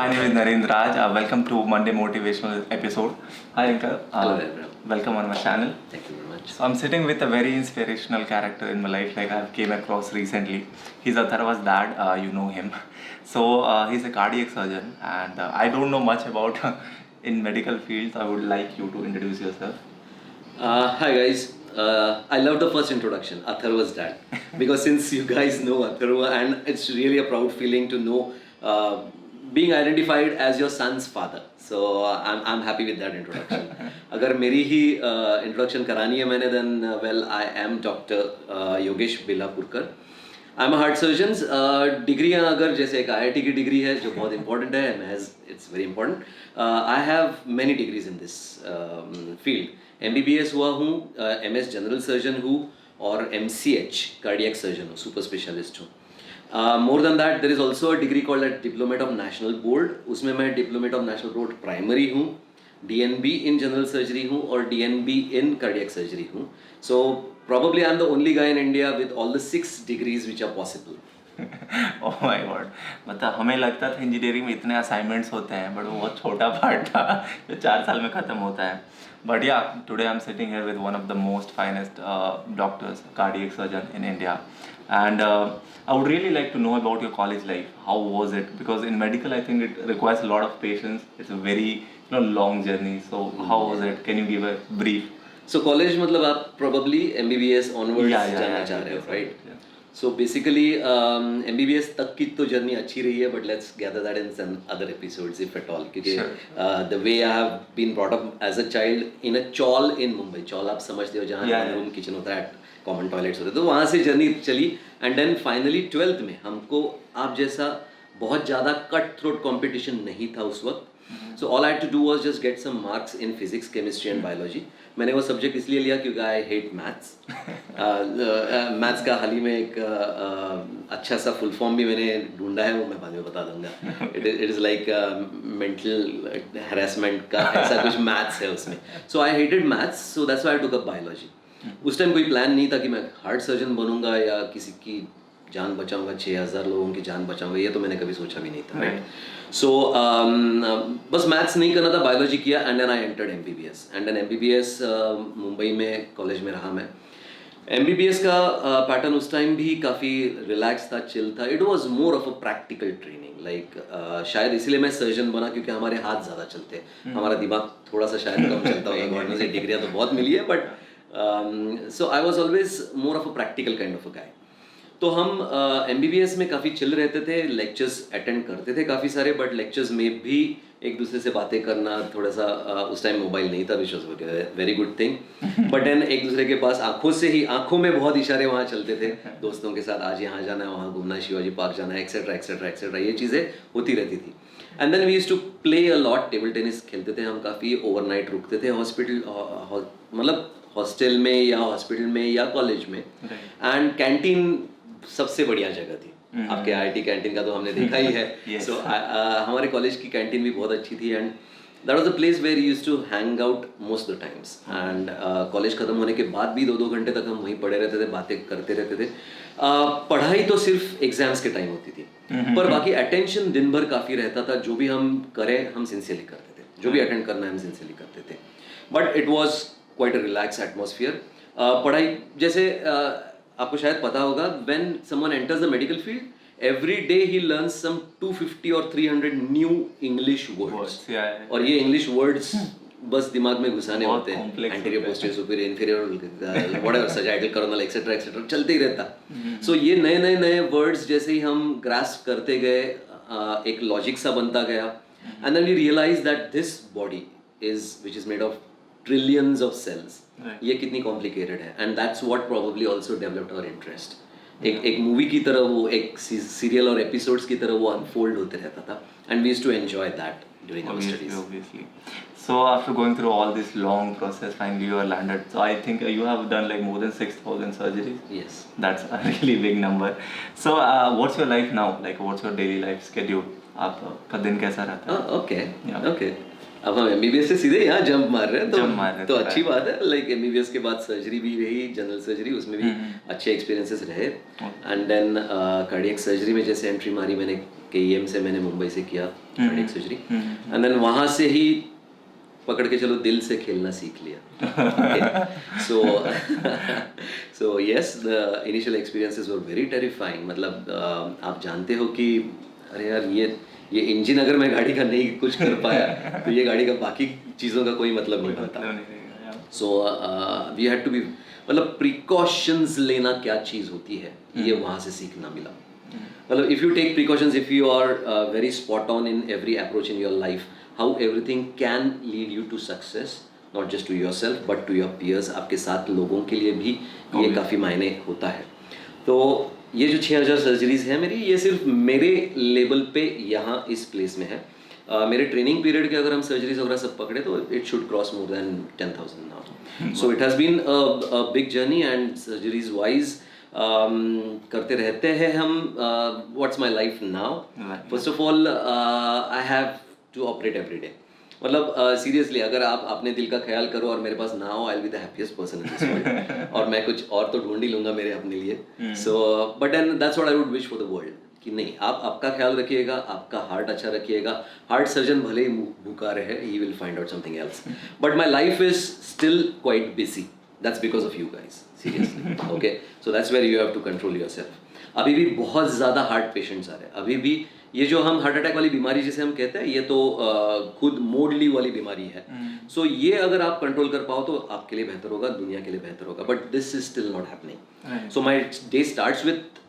My name is Narendra Raj. Welcome to Monday Motivational episode. Hi, Uncle. Hello, everyone. Welcome on my channel. Thank you very much. So I'm sitting with a very inspirational character in my life. Like I've came across recently. He's Atharva's dad. You know him. So he's a cardiac surgeon, and I don't know much about in medical fields. I would like you to introduce yourself. Hi guys. I love the first introduction, Atharva's dad, because since you guys know Atharva, and it's really a proud feeling to know being identified as your son's father. So I'm happy with that introduction. अगर मेरी ही introduction करानी है मैंने, then well, I am Dr. Yogesh Belapurkar. I'm a heart surgeon. डिग्रियाँ अगर जैसे एक IIT की degree है जो बहुत important है, MS, it's very important. I have many degrees in this field. MBBS हुआ हूँ, MS जनरल सर्जन हूँ और MCH कार्डियक सर्जन हूँ, सुपर स्पेशलिस्ट हूँ. More than that, there is also a degree called a Diplomat of National Board. उसमें मैं Diplomat of National Board primary हूँ, DNB in general surgery हूँ और DNB in cardiac surgery हूँ. So probably I'm the only guy in India with all the 6 degrees which are possible. Oh my God. मतलब हमें लगता था engineering में इतने असाइनमेंट्स होते हैं, बट वो बहुत छोटा पार्ट था जो 4 साल में ख़त्म होता है. But yeah, today I'm sitting here with one of the most finest doctors, cardiac surgeon in India. And I would really like to know about your college life. How was it? Because in medical, I think it requires a lot of patience. It's a very long journey. So how was it? Can you give a brief? So college मतलब आप probably MBBS onwards जाना चाह रहे हो, right? So basically MBBS तक की तो journey अच्छी रही है, but let's gather that in some other episodes if at all. क्योंकि the way I have been brought up as a child in a chawl in Mumbai. chawl आप समझते हो जहाँ one room kitchen होता है, कॉमन टॉयलेट्स होते, तो वहाँ से जर्नी चली. एंड देन फाइनली 12th में हमको आप जैसा बहुत ज़्यादा कट थ्रोट कॉम्पिटिशन नहीं था उस वक्त. So all I had to do was just get some marks in physics, chemistry and biology. मैंने वो सब्जेक्ट इसलिए लिया क्योंकि आई हेट मैथ्स. मैथ्स का हाल ही में एक अच्छा सा फुल फॉर्म भी मैंने ढूंढा है, वो मैं बाद में बता दूंगा. It is like mental harassment का ऐसा कुछ मैथ्स है उसमें. So I hated maths, so that's why I took up biology. उस टाइम कोई प्लान नहीं था कि मैं हार्ट सर्जन बनूंगा या किसी की जान बचाऊंगा, 6000 लोगों की जान बचाऊंगा, ये तो मैंने कभी सोचा भी नहीं था. राइट. सो बस मैथ्स नहीं करना था, बायोलॉजी किया and then I entered MBBS. And then MBBS Mumbai में कॉलेज में रहा मैं. MBBS का पैटर्न उस टाइम भी काफ़ी रिलैक्स था, चिल था. It was more of a practical training. Like शायद इसलिए मैं सर्जन बना क्योंकि हमारे हाथ ज़्यादा चलते हैं, हमारा दिमाग थोड़ा सा शायद कम चलता होगा. गवर्नमेंट से डिग्रियाँ तो बहुत मिली है, but so I was always more of a practical kind of a guy. तो हम MBBS में काफ़ी चिल रहते थे, लेक्चर्स अटेंड करते थे काफ़ी सारे, बट लेक्चर्स में भी एक दूसरे से बातें करना, थोड़ा सा उस टाइम मोबाइल नहीं था, which was very good thing. But then एक दूसरे के पास आंखों में बहुत इशारे वहाँ चलते थे दोस्तों के साथ, आज यहाँ जाना है, वहाँ घूमना है, शिवाजी पार्क जाना है, एक्सेट्रा एक्सेट्रा एक्सेट्रा, ये चीज़ें होती रहती थी. And then we used to play a lot. Table tennis खेलते थे हम काफ़ी, ओवरनाइट रुकते थे हॉस्पिटल, मतलब हॉस्टल में या हॉस्पिटल में या कॉलेज में. एंड कैंटीन सबसे बढ़िया जगह थी. आपके IIT कैंटीन का तो हमने देखा ही है. सो हमारे कॉलेज की कैंटीन भी बहुत अच्छी थी and that was the place where used to hang out most the times. And college खत्म होने के बाद भी 2-2 घंटे तक हम वहीं पड़े रहते थे, बातें करते रहते थे. पढ़ाई तो सिर्फ एग्जाम्स के टाइम होती थी, पर बाकी अटेंशन दिन भर काफ़ी रहता था. जो भी हम करें हम सिंसियरली करते थे, जो भी अटेंड करना है हम सिंसियरली करते थे. But it was quite a relax atmosphere. पढ़ाई जैसे आपको शायद पता होगा, when someone enters the medical field, every day he learns some 250 or 300 new English words. और ये English words बस दिमाग में घुसाने होते हैं. Anterior, posterior, superior, inferior, whatever, sagittal, coronal, etcetera etcetera, चलते ही रहता. सो ये नए वर्ड्स जैसे ही हम ग्रास्प करते गए, एक लॉजिक सा बनता गया. And then we realize that this body which is made of trillions of cells. ये कितनी कॉम्प्लिकेटेड है. And that's what probably also developed our interest. एक मूवी की तरह, वो एक सीरियल और एपिसोड्स की तरह वो अनफोल्ड होते रहता था. And we used to enjoy that during our studies. Obviously. So after going through all this long process, finally you are landed. So I think you have done like more than 6,000 surgeries. Yes. That's a really big number. So what's your life now? Like what's your daily life schedule? आपका दिन कैसा रहता है? Okay. Yeah. Okay. अब हम MBBS से सीधे यहाँ जंप मार रहे हैं Jump मार रहे हैं, तो तो अच्छी बात है। लाइक एमबीबीएस के बाद सर्जरी भी रही, जनरल सर्जरी, उसमें भी अच्छे एक्सपीरियंसेस रहे। एंड देन कार्डियक सर्जरी में जैसे एंट्री मारी मैंने, केईएम से मैंने मुंबई से किया कार्डियक सर्जरी, एंड देन वहाँ से ही पकड़ के चलो दिल से खेलना सीख लिया। So yes, the initial experiences were very terrifying. मतलब आप जानते हो कि अरे यार ये इंजन अगर मैं गाड़ी का नहीं कुछ कर पाया तो ये गाड़ी का बाकी चीज़ों का कोई मतलब नहीं बनता। So we had to be, मतलब प्रिकॉशंस लेना क्या चीज़ होती है ये वहाँ से सीखना मिला। मतलब if you take precautions, if you are very spot on in every approach in your life, how everything can lead you to success, not just to your self but to your peers. आपके साथ लोगों के लिए भी ये काफ़ी मायने होता है। तो ये जो 6000 सर्जरीज हैं मेरी, ये सिर्फ मेरे लेवल पे यहाँ इस प्लेस में है। मेरे ट्रेनिंग पीरियड के अगर हम सर्जरीज वगैरह सब पकड़े तो it should cross more than 10,000 now. So it has been a big journey and surgeries wise करते रहते हैं हम। What's my life now? First of all I have to operate every day. मतलब सीरियसली अगर आप अपने दिल का ख्याल करो और मेरे पास ना हो, I will be the happiest person in this world. और मैं कुछ और तो ढूंढ ही लूंगा मेरे अपने लिए। So but and that's what I would wish for the world, कि नहीं आप आपका ख्याल रखिएगा, आपका हार्ट अच्छा रखिएगा। हार्ट सर्जन भले ही भूखा रहे, he will find out something else, but my life is still quite busy. That's because of you guys, seriously. Okay, so that's where you have to control yourself. अभी भी बहुत ज़्यादा हार्ट पेशेंट्स आ रहे हैं। अभी भी ये जो हम हार्ट अटैक वाली बीमारी जिसे हम कहते हैं, ये तो खुद मोडली वाली बीमारी है। सो ये अगर आप कंट्रोल कर पाओ तो आपके लिए बेहतर होगा, दुनिया के लिए बेहतर होगा। But this is still not happening. So my day starts with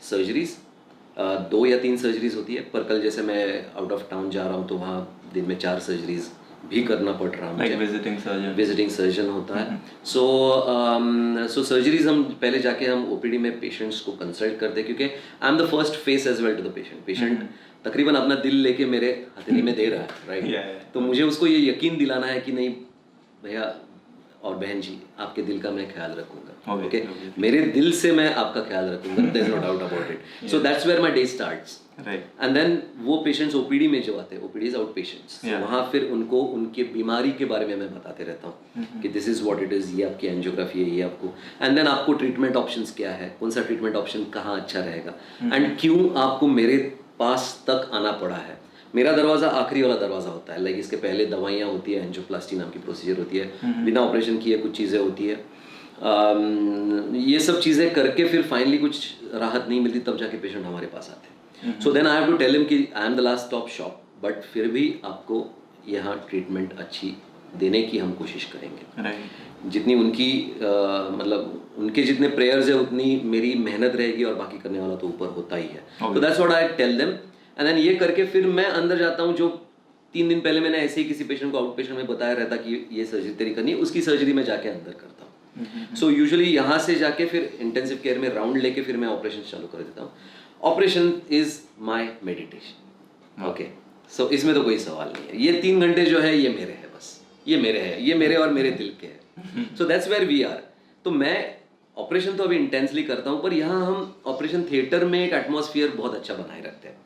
surgeries. 2 या 3 सर्जरीज होती है, पर कल जैसे मैं आउट ऑफ टाउन जा रहा हूँ तो वहाँ दिन में 4 सर्जरीज भी करना पड़ रहा है। विजिटिंग सर्जन होता है। सो सर्जरीज हम पहले जाके हम ओपीडी में पेशेंट्स को कंसल्ट करते हैं, क्योंकि I am the first face as well to the patient. Patient तकरीबन अपना दिल लेके मेरे हथेली में दे रहा है, राइट? तो मुझे उसको ये यकीन दिलाना है कि नहीं भैया और बहन जी, आपके दिल का मैं ख्याल रखूंगा। ओके, मेरे दिल से मैं आपका ख्याल रखूंगा, there is no doubt about it. So that's where my day starts. And then वो पेशेंट्स ओपीडी में जो आते हैं, ओपीडी इज आउट पेशेंट्स, वहाँ फिर उनको उनके बीमारी के बारे में मैं बताते रहता हूँ कि this is what it is, ये आपकी एंजियोग्राफी है, ये आपको, एंड देन आपको ट्रीटमेंट ऑप्शंस क्या है, कौन सा ट्रीटमेंट ऑप्शन कहाँ अच्छा रहेगा, एंड क्यों आपको मेरे पास तक आना पड़ा है। मेरा दरवाज़ा आखिरी वाला दरवाज़ा होता है। लाइक इसके पहले दवाइयाँ होती है, एंजियोप्लास्टी नाम की प्रोसीजर होती है, बिना ऑपरेशन किए कुछ चीज़ें होती है। ये सब चीज़ें करके फिर फाइनली कुछ राहत नहीं मिलती, तब जाके पेशेंट हमारे पास आते हैं। So then I have to tell him कि I am the last stop shop, but फिर भी आपको यहाँ ट्रीटमेंट अच्छी देने की हम कोशिश करेंगे। जितनी उनकी मतलब उनके जितने प्रेयर्स है उतनी मेरी मेहनत रहेगी, और बाकी करने वाला तो ऊपर होता ही है। तो that's what I tell them. And then ये करके फिर मैं अंदर जाता हूँ। जो 3 दिन पहले मैंने ऐसे ही किसी पेशेंट को आउट पेशेंट में बताया रहता कि ये सर्जरी तेरी करनी है, उसकी सर्जरी में जाके अंदर करता हूँ। सो यूजुअली यहाँ से जाके फिर इंटेंसिव केयर में राउंड लेके फिर मैं ऑपरेशन चालू कर देता हूँ। Operation is my meditation. Okay, so इसमें तो कोई सवाल नहीं है। ये 3 घंटे जो है ये मेरे हैं, बस ये मेरे हैं, ये मेरे और मेरे दिल के हैं। So that's where we are. तो मैं ऑपरेशन तो अभी इंटेंसली करता हूँ, पर यहाँ हम ऑपरेशन थिएटर में एक एटमॉस्फेयर बहुत अच्छा बनाए रखते हैं।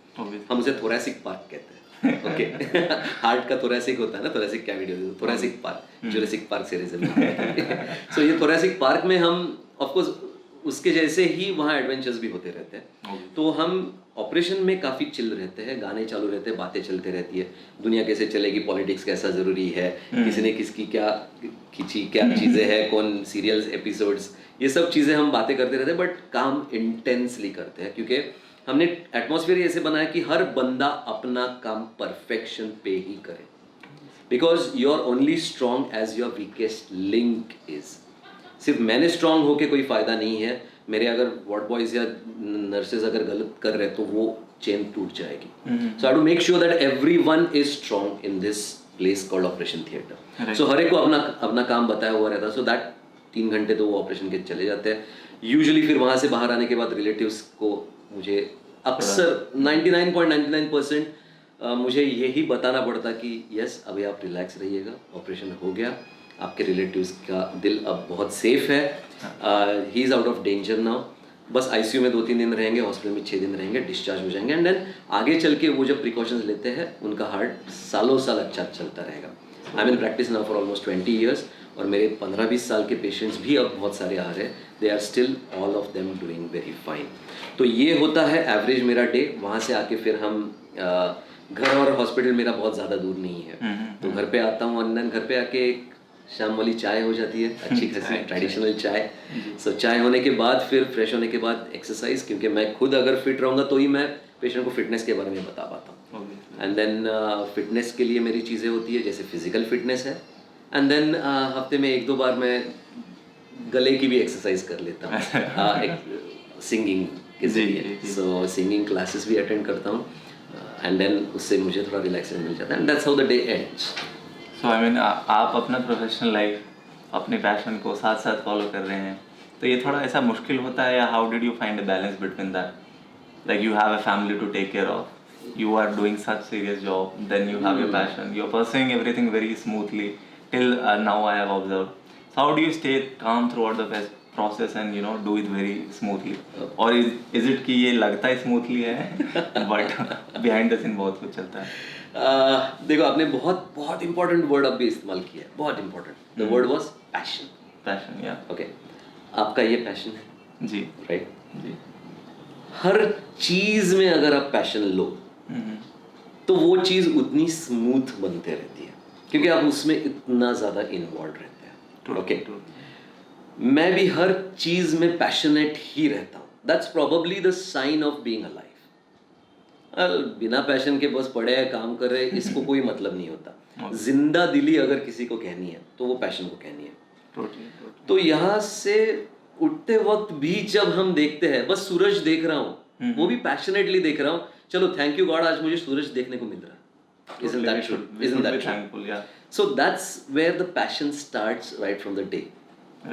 हम उसे थोरैसिक पार्क कहते हैं। ओके, हार्ट का थोरैसिक होता है ना, थोरैसिक कैविटी होती है, थोरैसिक पार्क, जुरासिक पार्क से रिजल्ट। सो ये थोरैसिक पार्क में हम ऑफ कोर्स उसके जैसे ही वहाँ एडवेंचर्स भी होते रहते हैं। तो हम ऑपरेशन में काफ़ी चिल रहते हैं, गाने चालू रहते हैं, बातें चलते रहती है, दुनिया कैसे चलेगी, पॉलिटिक्स कैसा ज़रूरी है, किसी ने किसकी क्या खींची, क्या चीज़ें हैं, कौन सीरियल्स एपिसोड्स, ये सब चीज़ें हम बातें करते रहते हैं, बट काम इंटेंसली करते हैं, क्योंकि हमने एटमॉस्फेयर ऐसे बनाया कि हर बंदा अपना काम परफेक्शन पे ही करे, because you are only strong as your weakest link is. सिर्फ मैंने स्ट्रॉन्ग होके कोई फ़ायदा नहीं है। मेरे अगर वार्ड बॉयज़ या नर्सेज अगर गलत कर रहे तो वो चेन टूट जाएगी। So I to make sure that everyone is strong in this place called operation theatre. So हर एक को अपना काम बताया हुआ रहता है। सो दैट 3 घंटे तो वो ऑपरेशन के चले जाते हैं। यूजुअली फिर वहाँ से बाहर आने के बाद रिलेटिव्स को मुझे अक्सर 99.99% मुझे यही बताना पड़ता कि यस अभी आप रिलैक्स रहिएगा, ऑपरेशन हो गया, आपके रिलेटिव्स का दिल अब बहुत सेफ है, he is out of danger now, बस आईसीयू में 2-3 दिन रहेंगे, हॉस्पिटल में 6 दिन रहेंगे, डिस्चार्ज हो जाएंगे, एंड देन आगे चल के वो जब प्रिकॉशंस लेते हैं उनका हार्ट सालों साल अच्छा चलता रहेगा। I mean practice now for almost 20 years, और मेरे 15-20 साल के पेशेंट्स भी अब बहुत सारे आ रहे हैं, they are still all of them doing very fine. तो ये होता है एवरेज मेरा डे। वहाँ से आके फिर हम घर और हॉस्पिटल मेरा बहुत ज़्यादा दूर नहीं है, तो घर पे आता हूँ, और घर पे आके एक शाम वाली चाय हो जाती है, अच्छी खासी ट्रेडिशनल चाय। सो चाय होने के बाद फिर फ्रेश होने के बाद एक्सरसाइज, क्योंकि मैं खुद अगर फिट रहूँगा तो ही मैं पेशेंट को फिटनेस के बारे में बता पाता हूँ। एंड देन फिटनेस के लिए मेरी चीज़ें होती है, जैसे फिजिकल फिटनेस है, एंड देन हफ्ते में 1-2 बार मैं गले की भी एक्सरसाइज कर लेता हूँ सिंगिंग के जरिए। सो सिंगिंग क्लासेस भी अटेंड करता हूँ, एंड देन उससे मुझे थोड़ा रिलैक्सेशन मिल जाता है, and that's how the day ends. So I mean आप अपना प्रोफेशनल लाइफ, अपने पैशन को साथ साथ फॉलो कर रहे हैं, तो ये थोड़ा ऐसा मुश्किल होता है, या how did you find a balance between that? Like you have a family to take care of, you are doing such serious job, then you have your passion, you're pursuing everything very smoothly till now I have observed. So how do you stay calm throughout the process and you know do it very smoothly? Or is it कि ये लगता है smoothly है but behind the scene बहुत कुछ चलता है? देखो, आपने बहुत बहुत इंपॉर्टेंट वर्ड अभी इस्तेमाल किया है, बहुत important. The word was passion. Passion, या ओके, आपका ये पैशन है जी, राइट? जी। हर चीज में अगर आप पैशन लो तो वो चीज उतनी स्मूथ बनते रहती है, क्योंकि आप उसमें इतना ज्यादा इन्वॉल्व रहते हैं। ओके, मैं भी हर चीज में पैशनेट ही रहता हूँ। That's probably the sign of being alive. बिना पैशन के बस पढ़े हैं, काम कर रहे हैं, इसको कोई मतलब नहीं होता। जिंदा दिली अगर किसी को कहनी है तो वो पैशन को कहनी है। तो यहाँ से उठते वक्त भी जब हम देखते हैं, बस सूरज देख रहा हूँ, वो भी पैशनेटली देख रहा हूँ, चलो थैंक यू गॉड आज मुझे सूरज देखने को मिल रहा है। Isn't that true? Isn't that thankful, yeah. So that's where the passion starts right from the day.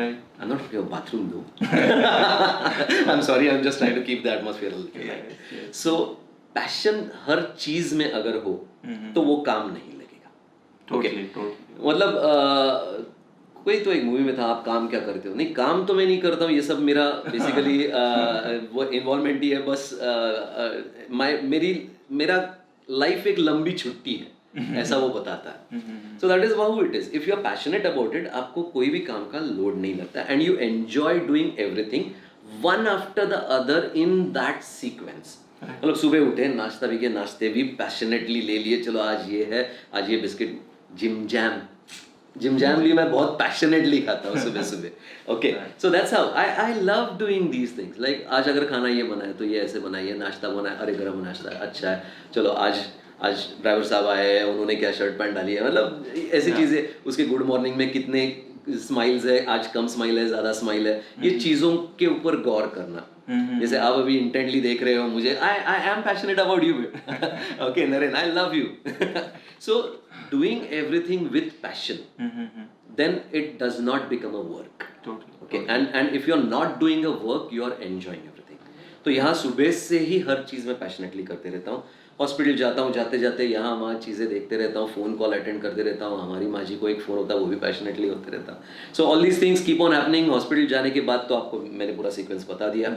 Right. I'm not talking about bathroom though. I'm sorry, I'm just trying to keep the atmosphere a little light. Yes. So passion हर चीज में अगर हो तो वो काम नहीं लगेगा। Totally. मतलब कोई तो एक मूवी में था, आप काम क्या करते हो? नहीं, काम तो मैं नहीं करता हूँ, ये सब मेरा बेसिकली वो इन्वॉल्वमेंट ही है। बस मेरा लाइफ एक लंबी छुट्टी है, ऐसा वो बताता है। So that is how it is. If you are passionate about it, आपको कोई भी काम का लोड नहीं लगता, and you enjoy doing everything one after the other in that sequence. मतलब सुबह उठे, नाश्ता भी किया, नाश्ते भी पैशनेटली ले लिए, चलो आज ये है, आज ये बिस्किट, जिम जैम भी मैं बहुत पैशनेटली खाता हूँ सुबह सुबह। Okay, so that's how I love doing these things. Like आज अगर खाना ये बना है तो ये ऐसे बनाइए, नाश्ता बना है, अरे गरम नाश्ता है, अच्छा है, चलो आज ड्राइवर साहब आए हैं, उन्होंने क्या शर्ट पैंट डाली है, मतलब ऐसी चीज़ें। उसके गुड मॉर्निंग में कितने स्माइल्स है, आज कम स्माइल है, ज़्यादा स्माइल है, ये चीज़ों के ऊपर गौर करना। जैसे आप अभी इंटेंटली देख रहे हो मुझे, I am passionate about you. Okay Naren, I love you. So doing everything with passion, then it does not become a work. Okay, and if you're not doing a work, you are enjoying everything. तो यहाँ सुबह से ही हर चीज़ में passionately करते रहता हूँ। Hospital जाता हूँ, जाते जाते यहाँ वहाँ चीज़ें देखते रहता हूँ, फ़ोन कॉल अटेंड करते रहता हूँ, हमारी माँ जी को एक फ़ोन होता है, वो भी पैशनेटली होते रहता है। So all these things keep on happening. Hospital जाने के बाद तो आपको मैंने पूरा सीक्वेंस बता दिया।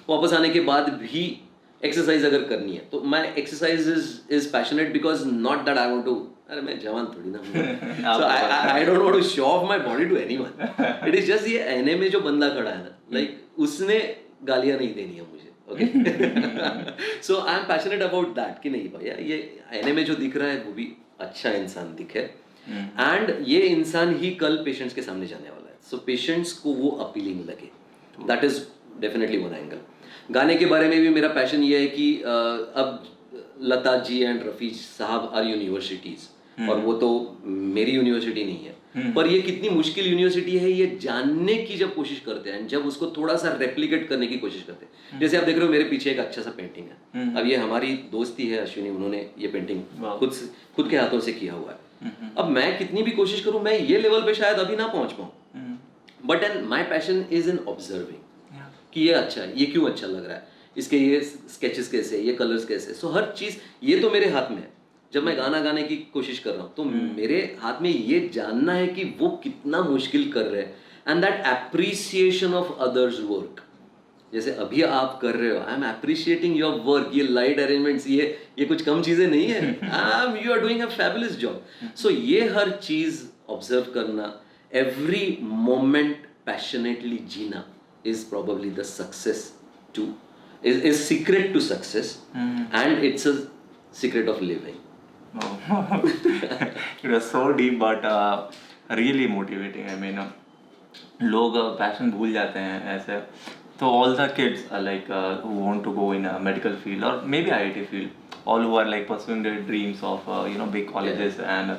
वापस आने के बाद भी एक्सरसाइज अगर करनी है तो मैं exercise is passionate because not that I want to, अरे मैं जवान थोड़ी ना, so I don't want to show off my body to anyone. It is just ये एनए में जो बंदा खड़ा है ना, लाइक उसने गालियां नहीं देनी है मुझे। Okay, so I am passionate about that कि नहीं भैया, ये एनए में जो दिख रहा है वो भी अच्छा इंसान दिखे, एंड ये इंसान ही कल पेशेंट्स के सामने जाने वाला है। सो पेशेंट्स को वो अपीलिंग लगे, that is definitely one angle. गाने के बारे में भी मेरा पैशन ये है कि अब लता जी एंड रफ़ी साहब आर यूनिवर्सिटीज़, और वो तो मेरी यूनिवर्सिटी नहीं है, पर ये कितनी मुश्किल यूनिवर्सिटी है ये जानने की जब कोशिश करते हैं, जब उसको थोड़ा सा रेप्लिकेट करने की कोशिश करते हैं। जैसे आप देख रहे हो मेरे पीछे एक अच्छा सा पेंटिंग है, अब ये हमारी दोस्ती है अश्विनी, उन्होंने ये पेंटिंग खुद के हाथों से किया हुआ है। अब मैं कितनी भी कोशिश करूँ, मैं ये लेवल पे शायद अभी ना पहुँच पाऊँ, but and my passion is in observing कि ये अच्छा है, ये क्यों अच्छा लग रहा है, इसके ये स्केचेस कैसे, ये कलर्स कैसे। सो हर चीज़ ये तो मेरे हाथ में है। जब मैं गाना गाने की कोशिश कर रहा हूँ तो मेरे हाथ में ये जानना है कि वो कितना मुश्किल कर रहे हैं, and that appreciation of others work, जैसे अभी आप कर रहे हो, I am appreciating your work, ये लाइट अरेंजमेंट्स, ये कुछ कम चीजें नहीं है, you are doing a fabulous job. So ये हर चीज ऑब्जर्व करना, एवरी मोमेंट पैशनेटली जीना is probably the success to is secret to success, and it's a secret of living. Oh. It was so deep but really motivating. I mean, लोग passion भूल जाते हैं ऐसे. तो all the kids like who want to go in a medical field or maybe IIT field, all who are like pursuing their dreams of big colleges and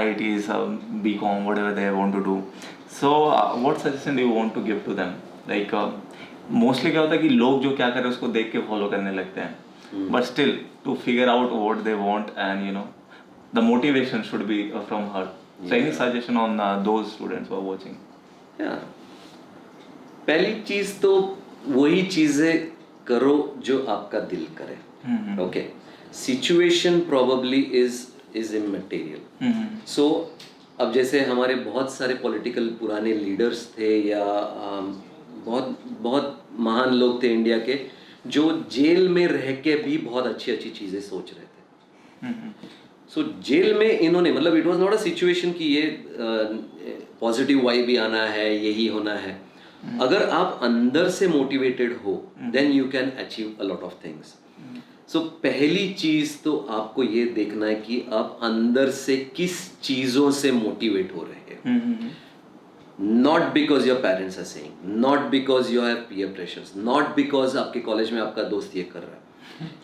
IITs, BCom, whatever they want to do. So what suggestion do you want to give to them? Like mostly क्या होता है कि लोग जो क्या कर रहे हैं उसको देख के फॉलो करने लगते हैं, but still to figure out what they want and the motivation should be from her. So any suggestion on those students who are watching? Yeah. पहली चीज तो वही चीजें करो जो आपका दिल करे. Okay, situation probably is immaterial. So अब जैसे हमारे बहुत सारे पॉलिटिकल पुराने लीडर्स थे या बहुत बहुत महान लोग थे इंडिया के, जो जेल में रह के भी बहुत अच्छी अच्छी चीजें सोच रहे थे. सो जेल में इन्होंने, मतलब it was not a situation कि ये पॉजिटिव वाइब भी आना है, यही होना है. अगर आप अंदर से मोटिवेटेड हो then you can achieve a lot of things. So पहली चीज तो आपको ये देखना है कि आप अंदर से किस चीजों से मोटिवेट हो रहे हैं. Not because your parents are saying, not because you have peer pressures, not because आपके कॉलेज में आपका दोस्त ये कर रहा है.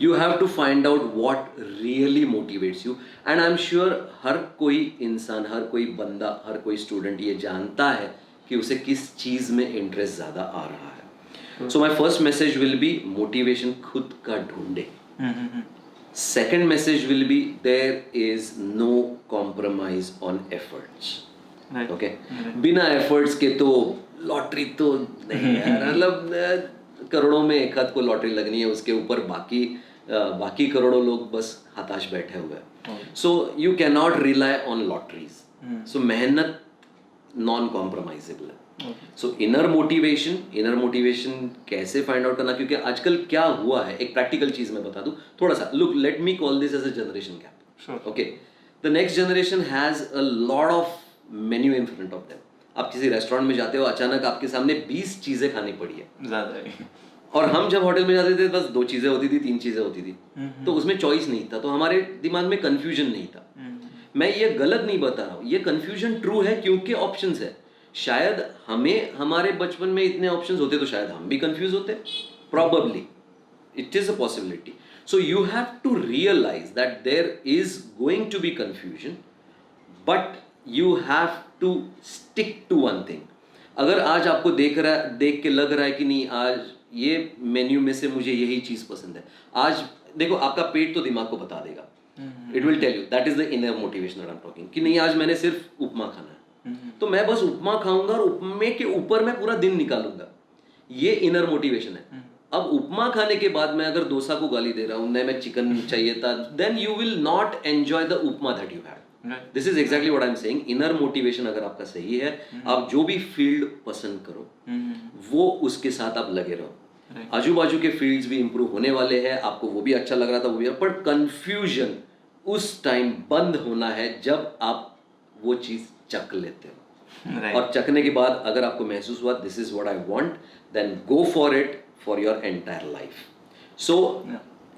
You have to find out what really motivates you, and I'm sure हर कोई इंसान, हर कोई बंदा, हर कोई स्टूडेंट ये जानता है कि उसे किस चीज में इंटरेस्ट ज्यादा आ रहा है. So my first message will be motivation खुद का ढूंढे. Second message will be there is no compromise on efforts. Right. Okay. बिना efforts के तो लॉटरी तो नहीं यार, मतलब करोड़ों में एक आध को लॉटरी लगनी है, उसके ऊपर बाकी करोड़ों लोग बस हताश बैठे हुए हैं. So you can not rely on lotteries. So मेहनत नॉन कॉम्प्रोमाइजेबल है. सो इनर मोटिवेशन कैसे फाइंड आउट करना, क्योंकि आजकल क्या हुआ है, एक प्रैक्टिकल चीज मैं बता दूं थोड़ा सा. Look, let me call this as a generation gap. Okay, the next generation has a lot of menu in front of them. आप किसी रेस्टोरेंट में जाते हो, अचानक आपके सामने 20 चीजें खानी पड़ी है, ज़्यादा ही. और हम जब होटल में जाते थे बस 2 चीजें होती थी, 3 चीजें होती थी. तो उसमें चॉइस नहीं था, तो हमारे दिमाग में कंफ्यूजन नहीं था. मैं ये गलत नहीं बता रहा हूँ, ये कंफ्यूजन ट्रू है क्योंकि ऑप्शंस है. शायद हमें हमारे बचपन में इतने ऑप्शंस होते तो शायद हम भी कंफ्यूज होते. Probably it is a possibility. So you have to realize that there is going to be confusion, but you have to stick to one thing. अगर आज आपको देख के लग रहा है कि नहीं, आज ये मेन्यू में से मुझे यही चीज पसंद है, आज देखो आपका पेट तो दिमाग को बता देगा. It will tell you, that is the inner motivation I am talking, कि नहीं आज मैंने सिर्फ उपमा खाना है, तो मैं बस उपमा खाऊंगा और उपमे के ऊपर मैं पूरा दिन निकालूंगा. ये इनर मोटिवेशन है. अब उपमा खाने के बाद मैं अगर डोसा को गाली दे रहा हूं, नहीं मैं चिकन चाहिए था, then you will not enjoy the upma that you had. This is exactly what I am saying. Inner motivation अगर आपका सही है, आप जो भी फील्ड पसंद करो वो उसके साथ आप लगे रहो. आजू बाजू के फील्ड्स भी इंप्रूव होने वाले हैं, आपको वो भी अच्छा लग रहा था, वो भी, पर कंफ्यूजन उस टाइम बंद होना है जब आप वो चीज चख लेते हो. Right. और चखने के बाद अगर आपको महसूस हुआ this is what I want, then go for it for your entire life. So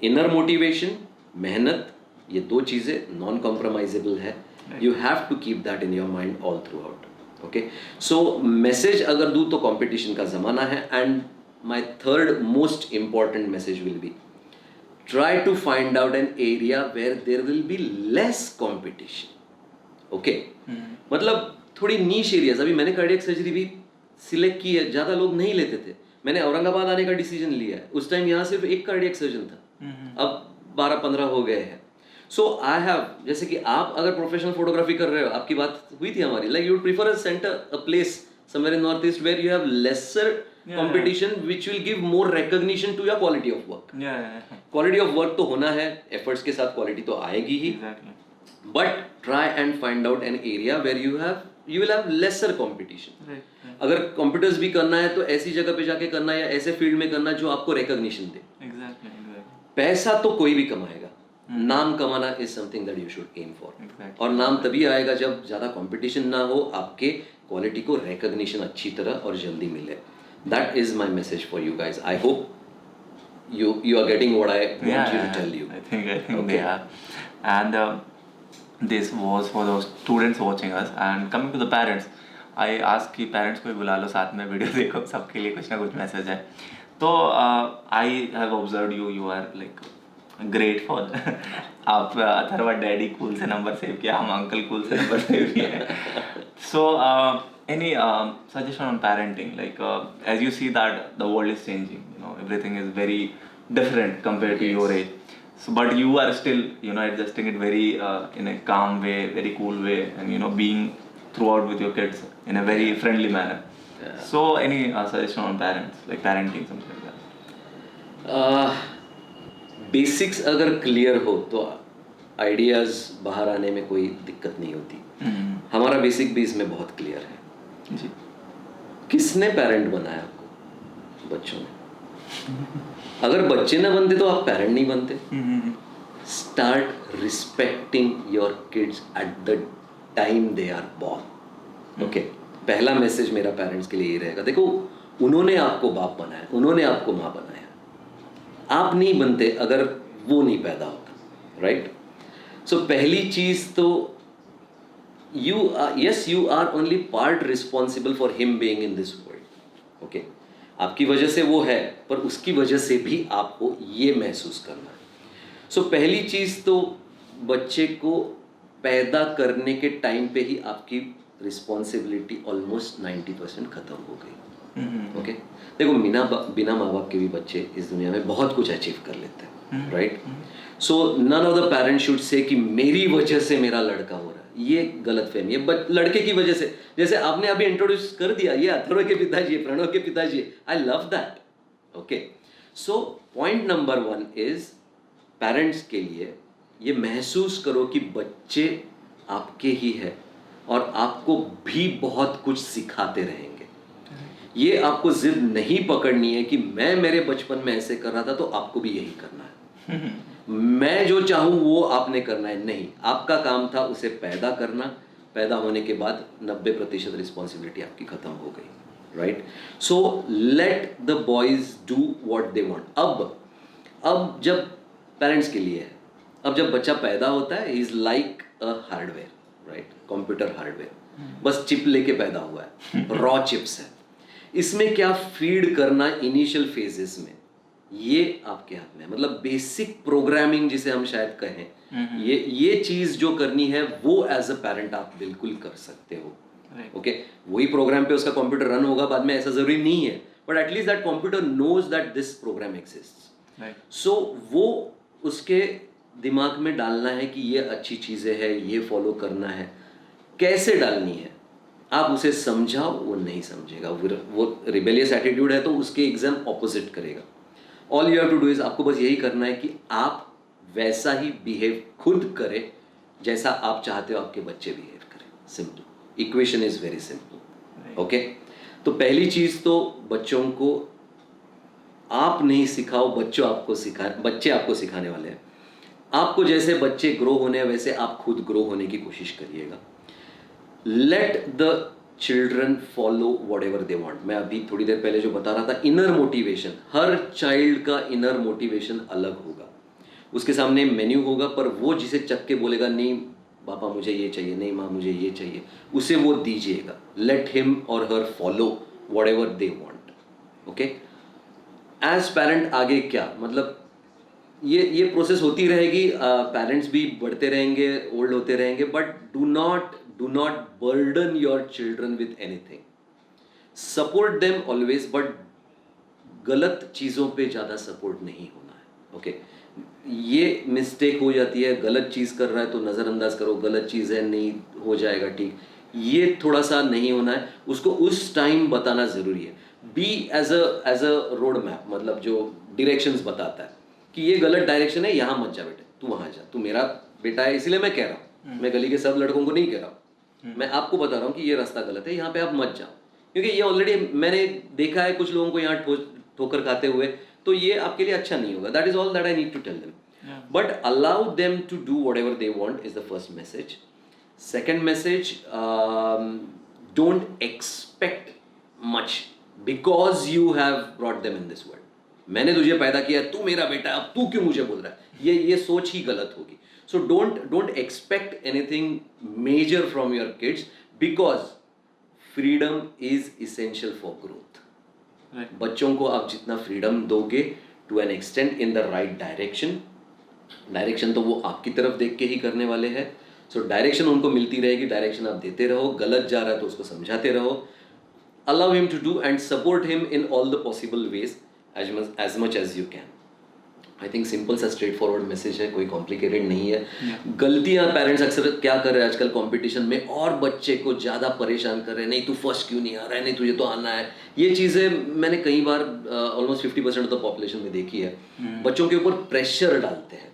inner motivation, मेहनत, ये 2 चीजें नॉन कॉम्प्रोमाइजेबल है. You have to keep that in your mind all throughout. Okay, so message अगर दूं तो competition का जमाना है. And my third most important message will be try to find out an area where there will be less competition. Okay? मतलब थोड़ी नीश areas. अभी मैंने कार्डियक सर्जरी भी सिलेक्ट की है, ज़्यादा लोग नहीं लेते थे. मैंने औरंगाबाद आने का डिसीजन लिया है. उस टाइम यहाँ सिर्फ एक कार्डियक सर्जन था, अब 12-15 हो गए हैं. सो आई हैव, जैसे कि आप अगर प्रोफेशनल फोटोग्राफी कर रहे हो, आपकी बात हुई थी हमारी, like you would prefer a centre, a place somewhere in northeast where you have lesser competition, which will give more recognition to your quality of work. Quality of work तो होना है, efforts के साथ quality तो आएगी ही. Exactly. But try and find out an area where you have you will have lesser competition. अगर computers भी करना है तो ऐसी जगह पे जाके करना है या ऐसे फील्ड में करना जो आपको recognition दे. Exactly. पैसा तो कोई भी कमाएगा, नाम कमाना is something that you should aim for. और नाम तभी आएगा जब ज़्यादा competition ना हो, आपके क्वालिटी को recognition अच्छी तरह और जल्दी मिले. That is my message for you guys. I hope you are getting what I want you to tell you. I think they are. And this was for those students watching us. And coming to the parents, I asked कि parents को भी बुला लो साथ में, video देखो, सबके लिए कुछ ना कुछ मैसेज है. तो I have observed you are like great for आप अथर्वा डैडी कूल से नंबर सेव किया, हम अंकल कूल से नंबर सेव किया. So any suggestion on parenting, like as you see that the world is changing, everything is very different compared to your age, so but you are still adjusting it very in a calm way, very cool way, and being throughout with your kids in a very friendly manner. So any suggestion on parents, like parenting, something like that? Basics अगर clear हो तो ideas बाहर आने में कोई दिक्कत नहीं होती. हमारा बेसिक भी इसमें बहुत क्लियर है. जी. किसने पेरेंट बनाया आपको? बच्चों ने. अगर बच्चे ना बनते तो आप पेरेंट नहीं बनते. Start respecting your kids at the time they are born. Okay, पहला मैसेज मेरा पेरेंट्स के लिए ये रहेगा. देखो, उन्होंने आपको बाप बनाया, उन्होंने आपको माँ बनाया. आप नहीं बनते अगर वो नहीं पैदा होता. राइट? सो पहली चीज तो you are only part responsible for him being in this world. Okay? आपकी वजह से वो है, पर उसकी वजह से भी आपको ये महसूस करना है. सो पहली चीज तो बच्चे को पैदा करने के टाइम पे ही आपकी रिस्पॉन्सिबिलिटी ऑलमोस्ट 90% खत्म हो गई. ओके? देखो, बिना माँ बाप के भी बच्चे इस दुनिया में बहुत कुछ अचीव कर लेते हैं. Right? So none of the parents should say कि मेरी वजह से मेरा लड़का हो रहा है. ये गलत फहमी है. बट लड़के की वजह से, जैसे आपने अभी इंट्रोड्यूस कर दिया, ये अथर्व के पिताजी, प्रणव के पिताजी, I love that. Okay? So point number 1 is parents के लिए ये महसूस करो कि बच्चे आपके ही है और आपको भी बहुत कुछ सिखाते रहेंगे. ये आपको जिद नहीं पकड़नी है कि मैं मेरे बचपन में ऐसे कर रहा था तो आपको भी यही करना है. मैं जो चाहूँ वो आपने करना है. नहीं, आपका काम था उसे पैदा करना. पैदा होने के बाद 90% रिस्पॉन्सिबिलिटी आपकी खत्म हो गई. Right? So let the boys do what they want. अब जब पेरेंट्स के लिए है, अब जब बच्चा पैदा होता है, is like a hardware. Right? Computer hardware, बस चिप लेके पैदा हुआ है, रॉ चिप्स है. इसमें क्या फीड करना इनिशियल फेजेस में, ये आपके हाथ में है. मतलब बेसिक प्रोग्रामिंग जिसे हम शायद कहें, ये चीज जो करनी है वो एज अ पेरेंट आप बिल्कुल कर सकते हो. ओके? वही प्रोग्राम पे उसका कंप्यूटर रन होगा बाद में, ऐसा जरूरी नहीं है, but at least that computer knows that this program exists. So वो उसके दिमाग में डालना है कि ये अच्छी चीजें हैं, ये फॉलो करना है. कैसे डालनी है आप उसे समझाओ, वो नहीं समझेगा. वो रिबेलियस एटीट्यूड है तो उसके एग्जाम ऑपोजिट करेगा. All you have to do is, आपको बस यही करना है कि आप वैसा ही बिहेव खुद करें जैसा आप चाहते हो आपके बच्चे बिहेव करें. Simple, equation is very simple. Okay? तो पहली चीज तो बच्चों को आप नहीं सिखाओ, बच्चे आपको सिखाने वाले हैं. आपको जैसे बच्चे ग्रो होने हैं वैसे आप खुद ग्रो होने की कोशिश करिएगा. Let the children follow whatever they want. मैं अभी थोड़ी देर पहले जो बता रहा था, इनर मोटिवेशन, हर चाइल्ड का इनर मोटिवेशन अलग होगा. उसके सामने मेन्यू होगा, पर वो जिसे चक के बोलेगा नहीं पापा मुझे ये चाहिए, नहीं माँ मुझे ये चाहिए, उसे वो दीजिएगा. लेट हिम और her follow whatever they want. Okay? As parent आगे क्या, मतलब ये प्रोसेस होती रहेगी. पेरेंट्स भी बढ़ते रहेंगे, ओल्ड होते रहेंगे, but do not burden your children with anything. Support them always, but गलत चीज़ों पे ज़्यादा सपोर्ट नहीं होना है. ओके? ये मिस्टेक हो जाती है, गलत चीज़ कर रहा है तो नज़रअंदाज करो, गलत चीज़ है नहीं हो जाएगा ठीक, ये थोड़ा सा नहीं होना है. उसको उस टाइम बताना ज़रूरी है. Be as a road map, मतलब जो डायरेक्शंस बताता है कि ये गलत डायरेक्शन है, यहाँ मत जा बेटे, तू वहाँ जा, तू मेरा बेटा है इसलिए मैं कह रहा हूँ, मैं गली के सब लड़कों को नहीं कह रहा हूँ. मैं आपको बता रहा हूँ कि ये रास्ता गलत है, यहाँ पे आप मत जाओ, क्योंकि ये ऑलरेडी मैंने देखा है कुछ लोगों को यहाँ ठोकर खाते हुए, तो ये आपके लिए अच्छा नहीं होगा. That is all that I need to tell them. But allow them to do whatever they want is the first message. Second message, don't expect much because you have brought them in this world. मैंने तुझे पैदा किया, तू मेरा बेटा, अब तू क्यों मुझे बोल रहा है? ये सोच ही गलत होगी. So don't expect anything major from your kids because freedom is essential for growth. Right. बच्चों को आप जितना फ्रीडम दोगे to an extent in the right direction, direction तो वो आपकी तरफ देख के ही करने वाले हैं. सो डायरेक्शन उनको मिलती रहेगी, डायरेक्शन आप देते रहो. गलत जा रहा है तो उसको समझाते रहो. Allow him to do and support him in all the possible ways as much as you can. I think simple सा स्ट्रेट फॉरवर्ड मैसेज है, कोई कॉम्प्लिकेटेड नहीं है. गलतियां पेरेंट्स अक्सर क्या कर रहे हैं आजकल कंपटीशन में, और बच्चे को ज़्यादा परेशान कर रहे हैं. नहीं तू फर्स्ट क्यों नहीं आ रहा है, नहीं तुझे तो आना है. ये चीज़ें मैंने कई बार ऑलमोस्ट 50% ऑफ द पॉपुलेशन में देखी है. बच्चों के ऊपर प्रेशर डालते हैं.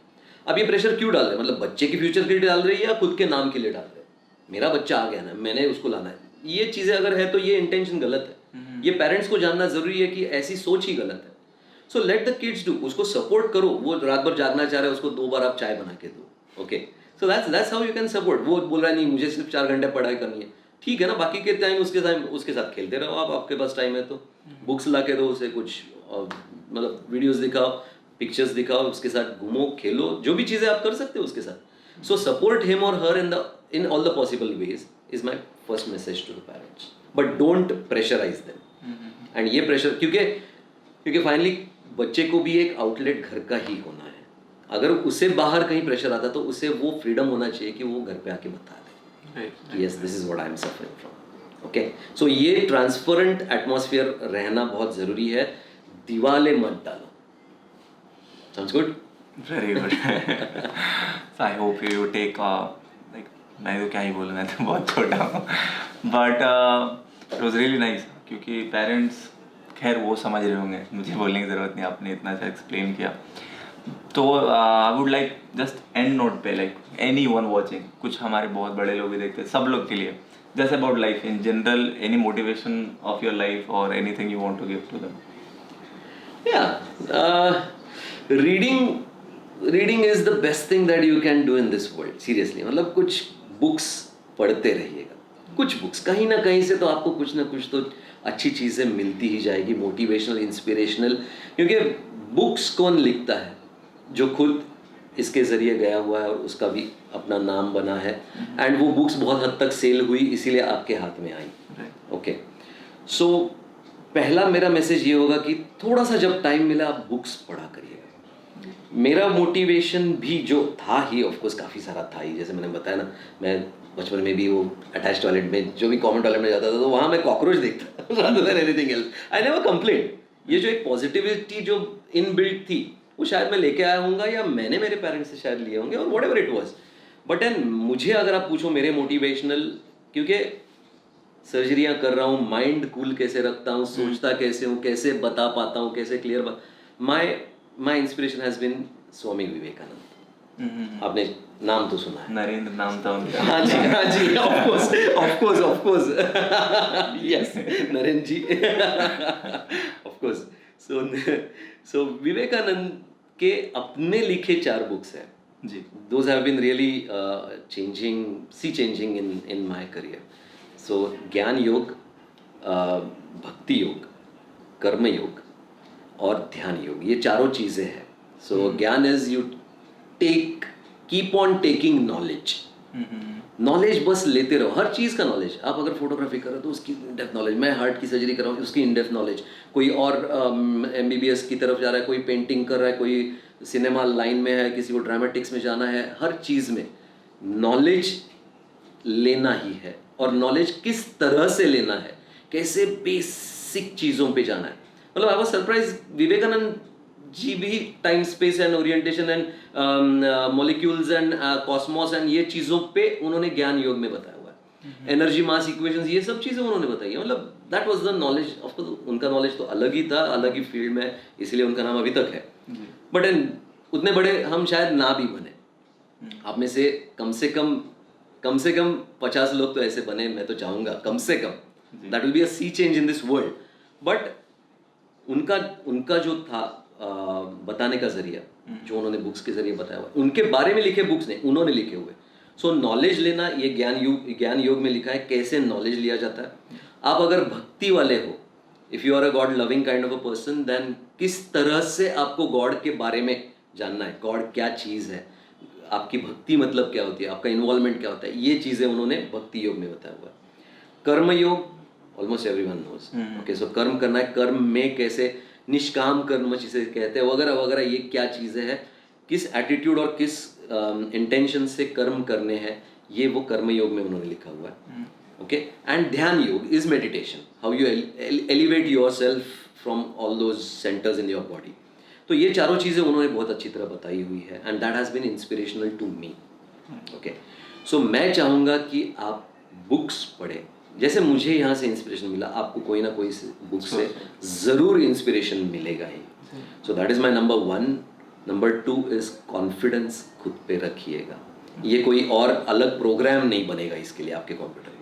अब ये प्रेशर क्यों डाल रहे हैं? मतलब बच्चे के फ्यूचर के लिए डाल रही है या खुद के नाम के लिए डाल रहे हैं? मेरा बच्चा आ गया ना, मैंने उसको लाना है. ये चीज़ें अगर है तो ये इंटेंशन गलत है. ये पेरेंट्स को जानना जरूरी है कि ऐसी सोच ही गलत है. So let the kids do, उसको सपोर्ट करो. वो रात भर जागना चाह रहा है, उसको 2 बार आप चाय बना के दो. Okay, so that's how you can support. वो बोल रहा है नहीं मुझे सिर्फ 4 घंटे पढ़ाई करनी है, ठीक है ना. बाकी के टाइम उसके साथ खेलते रहो आप, आपके पास टाइम है तो. बुक्स ला के दो उसे, कुछ मतलब वीडियोस दिखाओ, पिक्चर्स दिखाओ, उसके साथ घूमो, खेलो, जो भी चीज़ें आप कर सकते हो उसके साथ. सो सपोर्ट हिम और her in all the possible ways is my first message to the parents. But don't pressurize them. And ये प्रेशर क्योंकि फाइनली बच्चे को भी एक आउटलेट घर का ही होना है. अगर उसे बाहर कहीं प्रेशर आता तो उसे वो फ्रीडम होना चाहिए कि वो घर पे आके बता दे yes this is what I am suffering from. Okay, so ये ट्रांसपेरेंट एटमॉस्फेयर रहना बहुत ज़रूरी है. दीवालें मत डालो. Sounds good? Very good. So I hope you take like मैं तो क्या ही बोलूँ, मैं तो बहुत छोटा हूँ. But it was really nice क्योंकि पेरेंट्स खैर वो समझ रहे होंगे, मुझे बोलने की ज़रूरत नहीं, आपने इतना अच्छा एक्सप्लेन किया. तो I would like just and note पे लाइक एनी वन वॉचिंग, कुछ हमारे बहुत बड़े लोग भी देखते हैं, सब लोग के लिए just about life in general, any motivation of your life और anything you want to give to them. Reading is the best thing that you can do in this world. Seriously, मतलब कुछ बुक्स पढ़ते रहिएगा. कुछ books कहीं ना कहीं से तो आपको कुछ ना कुछ तो अच्छी चीज़ें मिलती ही जाएगी, मोटिवेशनल, इंस्पिरेशनल. क्योंकि बुक्स कौन लिखता है? जो खुद इसके ज़रिए गया हुआ है और उसका भी अपना नाम बना है. एंड वो बुक्स बहुत हद तक सेल हुई, इसीलिए आपके हाथ में आई. ओके, सो पहला मेरा मैसेज ये होगा कि थोड़ा सा जब टाइम मिला आप बुक्स पढ़ा करिएगा. मेरा मोटिवेशन भी जो था ही, ऑफकोर्स काफ़ी सारा था ही. जैसे मैंने बताया ना, मैं बचपन में भी वो अटैच टॉयलेट में, जो भी कॉमन टॉयलेट में जाता था तो वहाँ मैं कॉकरोच देखता rather than anything else. I never complained. ये जो एक पॉजिटिविटी जो इनबिल्ट थी वो शायद मैं लेके आया हूँगा या मैंने मेरे पेरेंट्स से शायद लिए होंगे, और what ever it was. But and मुझे अगर आप पूछो मेरे मोटिवेशनल, क्योंकि सर्जरियाँ कर रहा हूँ, माइंड कूल कैसे रखता हूँ, सोचता कैसे हूँ, कैसे बता पाता हूँ, कैसे clear, my inspiration has been Swami Vivekananda. आपने नाम तो सुना है, नरेंद्र नाम था उनका. हाँ जी, of course yes, Narendra ji, of course. So Vivekananda के अपने लिखे 4 बुक्स हैं जी. Those have been really changing in my career. So Jnana Yoga, भक्ति योग, कर्म योग और ध्यान योग, ये चारों चीज़ें हैं. सो ज्ञान is you keep on taking knowledge. Knowledge बस लेते रहो, हर चीज़ का नॉलेज. आप अगर फोटोग्राफी कर रहे हो तो उसकी इन डेप्थ नॉलेज, मैं हार्ट की सर्जरी कर रहा हूँ उसकी इन डेप्थ नॉलेज, कोई और MBBS की तरफ जा रहा है, कोई पेंटिंग कर रहा है, कोई सिनेमा लाइन में है, किसी को ड्रामेटिक्स में जाना है. हर चीज़ में नॉलेज लेना ही है. और नॉलेज किस तरह से लेना है, कैसे बेसिक चीज़ों पे जाना है. मतलब I was surprise, Vivekananda ji भी time space and orientation and molecules and Cosmos and ये चीज़ों पे उन्होंने ज्ञान योग में बताया हुआ है. एनर्जी मास इक्वेशंस, ये सब चीज़ें उन्होंने बताई है. मतलब that was the knowledge. Of course उनका नॉलेज तो अलग ही था, अलग ही फील्ड में, इसलिए उनका नाम अभी तक है. बट उतने बड़े हम शायद ना भी बने. आप में से कम कम से कम 50 लोग तो ऐसे बने, मैं तो चाहूंगा कम से कम, that will be a sea change in this world. But उनका जो था बताने का जरिया, जो उन्होंने बुक्स के जरिए बताया हुआ, उनके बारे में लिखे बुक्स नहीं, उन्होंने लिखे हुए. सो नॉलेज लेना, ये ज्ञान योग में लिखा है कैसे नॉलेज लिया जाता है. आप अगर भक्ति वाले हो, if you are a god loving kind of a person, then किस तरह से आपको गॉड के बारे में जानना है, गॉड क्या चीज़ है, आपकी भक्ति मतलब क्या होती है, आपका इन्वॉल्वमेंट क्या होता है, ये चीज़ें उन्होंने भक्ति योग में बताया हुआ है. कर्म योग ऑलमोस्ट एवरीवन नोज. ओके, सो कर्म करना है, कर्म में कैसे निष्काम कर्म जिसे कहते हैं वगैरह वगैरह, ये क्या चीज़ें हैं, किस एटीट्यूड और किस इंटेंशन से कर्म करने हैं, ये वो कर्म योग में उन्होंने लिखा हुआ है. ओके, एंड ध्यान योग is meditation, how you elevate your self from all those centres in your body. तो ये चारों चीज़ें उन्होंने बहुत अच्छी तरह बताई हुई है, and that has been inspirational to me. Okay, so मैं चाहूँगा कि आप बुक्स पढ़ें. जैसे मुझे यहाँ से इंस्पिरेशन मिला, आपको कोई ना कोई बुक से ज़रूर इंस्पिरेशन मिलेगा ही. So that is my number 1. Number 2 is confidence खुद पे रखिएगा. ये कोई और अलग प्रोग्राम नहीं बनेगा इसके लिए आपके कंप्यूटर में.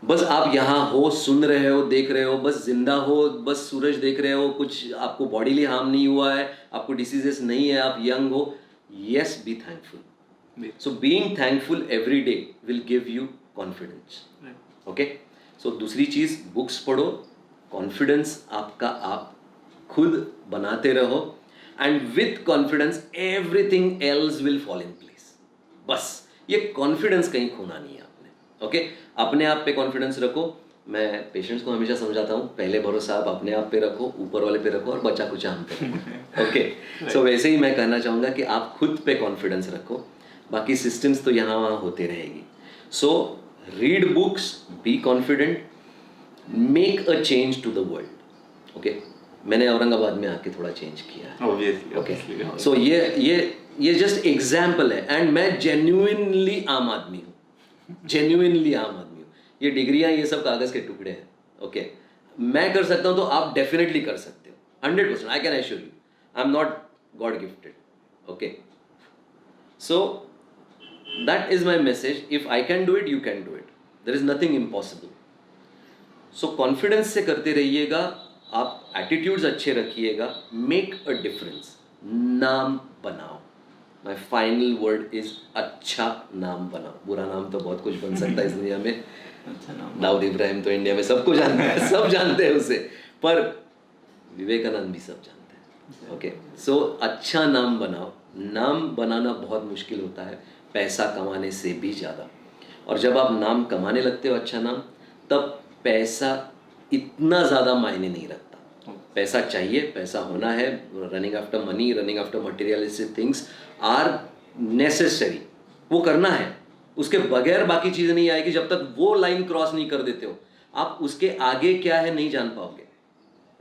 बस आप यहाँ हो, सुन रहे हो, देख रहे हो, बस जिंदा हो, बस सूरज देख रहे हो, कुछ आपको बॉडीली हार्म नहीं हुआ है, आपको डिसीजेस नहीं है, आप यंग हो. Yes, be thankful. So being thankful every day will give you confidence. Okay, so दूसरी चीज़, बुक्स पढ़ो, कॉन्फिडेंस आपका आप खुद बनाते रहो, and with confidence everything else will fall in place. बस ये कॉन्फिडेंस कहीं खोना नहीं है आपने. ओके, अपने आप पे कॉन्फिडेंस रखो. मैं पेशेंट्स को हमेशा समझाता हूँ, पहले भरोसा आप अपने आप पे रखो, ऊपर वाले पे रखो, और बचा कुचा हम पे रखो. ओके, सो वैसे ही मैं कहना चाहूँगा कि आप खुद पे कॉन्फिडेंस रखो, बाकी सिस्टम्स तो यहाँ वहाँ होते रहेगी. So read books, be confident, make a change to the world. Okay, मैंने औरंगाबाद में आके थोड़ा चेंज किया है. ओके, सो ये जस्ट एग्जाम्पल है, एंड मैं जेन्युइनली आम आदमी हूँ, जेन्युइनली आम आदमी हूँ. ये डिग्रियाँ, ये सब कागज़ के टुकड़े हैं. ओके, मैं कर सकता हूँ तो आप डेफिनेटली कर सकते हो. 100% I can assure you. I am not God gifted. Okay, so that is my message. If I can do it, you can do it. There is nothing impossible. So confidence से करते रहिएगा, आप attitudes अच्छे रखिएगा, make a difference, नाम बनाओ. My final word is अच्छा नाम बनाओ. बुरा नाम तो बहुत कुछ बन सकता है इस दुनिया में. अच्छा नाम. दाऊद इब्राहिम तो इंडिया में सबको जानते हैं, सब जानते हैं उसे, पर विवेकानंद भी सब जानते हैं. ओके, सो अच्छा नाम बनाओ. नाम बनाना बहुत मुश्किल होता है, पैसा कमाने से भी ज़्यादा. और जब आप नाम कमाने लगते हो, अच्छा नाम, तब पैसा इतना ज़्यादा मायने नहीं रखता. पैसा चाहिए, पैसा होना है. Running after money, running after materialistic things are necessary. वो करना है, उसके बगैर बाकी चीज़ें नहीं आएगी. जब तक वो लाइन क्रॉस नहीं कर देते हो, आप उसके आगे क्या है नहीं जान पाओगे.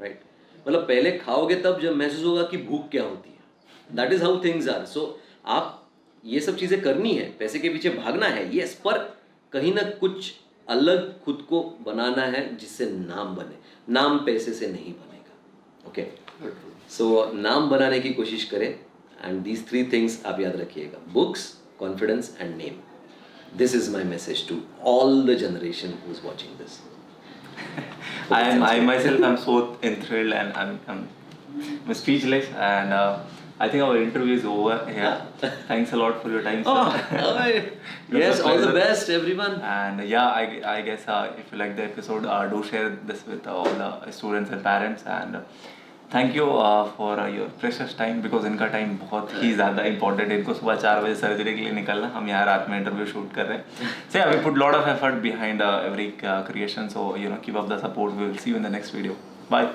राइट, मतलब पहले खाओगे तब जब महसूस होगा कि भूख क्या होती है. That is how things are. So आप ये सब चीज़ें करनी है, पैसे के पीछे भागना है, यस, पर कहीं ना कुछ अलग खुद को बनाना है जिससे नाम बने. नाम पैसे से नहीं बनेगा. ओके, सो नाम बनाने की कोशिश करें, एंड दीज 3 थिंग्स आप याद रखिएगा, books, confidence and name. This is my message to all the generation who is watching this. I myself am so enthralled, and I'm speechless, and I think our interview is over here. Thanks a lot for your time, sir. Yes, all the best, everyone. And yeah, I guess if you like the episode, do share this with all the students and parents. And thank you for your precious time, because इनका time बहुत ही ज़्यादा important है. इनको सुबह 4 बजे surgery के लिए निकलना, हम यहाँ रात में इंटरव्यू शूट कर रहे हैं. So yeah, we put lot of effort behind every creation. So keep up the support. We will see you in the next video. Bye.